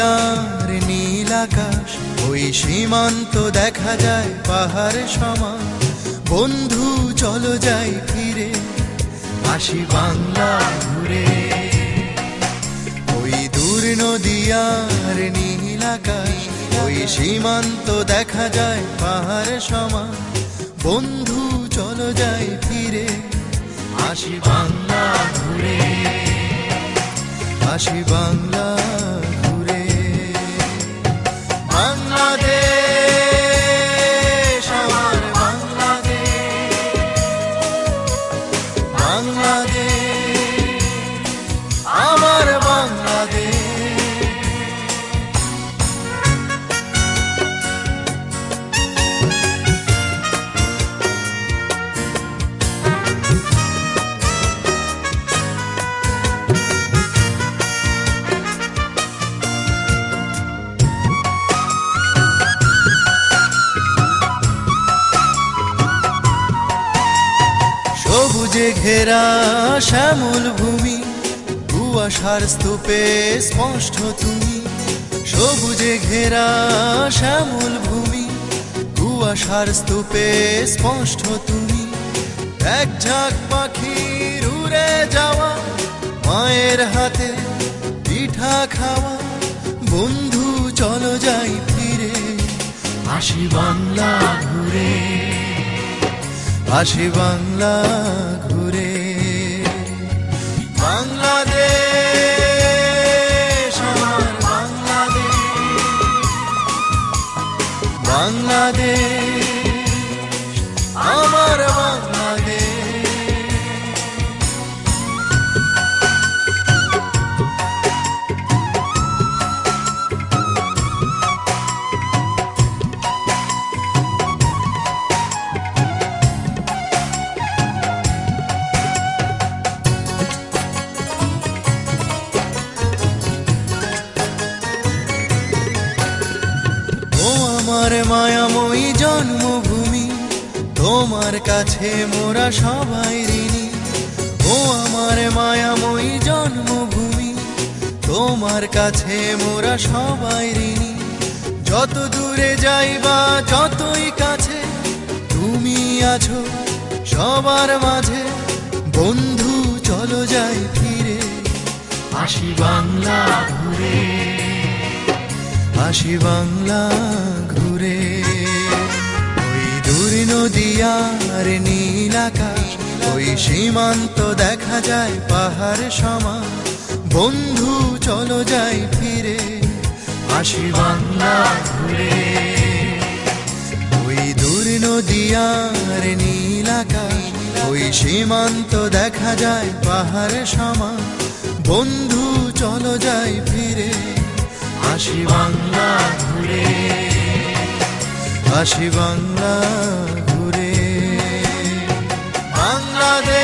নদিয়ার নীল আকাশ, ওই সীমান্ত দেখা যায় পাহাড় সমান। বন্ধু চলো যাই ফিরে, আসি বাংলা ঘুরে। ওই দূর নদিয়ার নীল আকাশ, ওই সীমান্ত দেখা যায় পাহাড় সমান। বন্ধু চলো যাই ফিরে, আসি বাংলা ঘুরে, আসি বাংলা ঘুরে। বাংলাদেশ আমার বাংলাদেশ, বাংলাদেশ আমার বাংলাদেশ। সবুজে ঘেরা শ্যামল ভূমি, কুয়াশার স্তূপে স্পষ্ট তুমি। সবুজে ঘেরা শ্যামল ভূমি, কুয়াশার স্তূপে স্পষ্ট তুমি। এক ঝাঁক পাখির উড়ে যাওয়া, মায়ের হাতে পিঠা খাওয়া। বন্ধু চলো যাই ফিরে, আসি বাংলা ঘুরে, আসি বাংলা ঘুরে। বাংলাদেশ আমার বাংলাদেশ, বাংলাদেশ আমার বাংলাদেশ। আমার মায়াময়ী জন্মভূমি, তোমার কাছে মোরা সবাই ঋণী। ও আমার মায়াময়ী জন্মভূমি, তোমার কাছে মোরা সবাই ঋণী। যত দূরে যাইবা যতই কাছে, তুমি আছো সবার মাঝে। বন্ধু চলো যাই ফিরে, আসি বাংলা ঘুরে, আসি বাংলা ঘুরে। ওই দূর নদিয়ার নীল আকাশ, ওই সীমান্ত দেখা যায় পাহাড় সমান। বন্ধু চলো যাই ফিরে, আসি বাংলা ঘুরে। ওই দূর নদিয়ার নীল আকাশ, ওই সীমান্ত দেখা যায় পাহাড় সমান। বন্ধু চলো যাই ফিরে, আসি বাংলা ঘুরে, আসি বাংলা ঘুরে। বাংলাদেশ।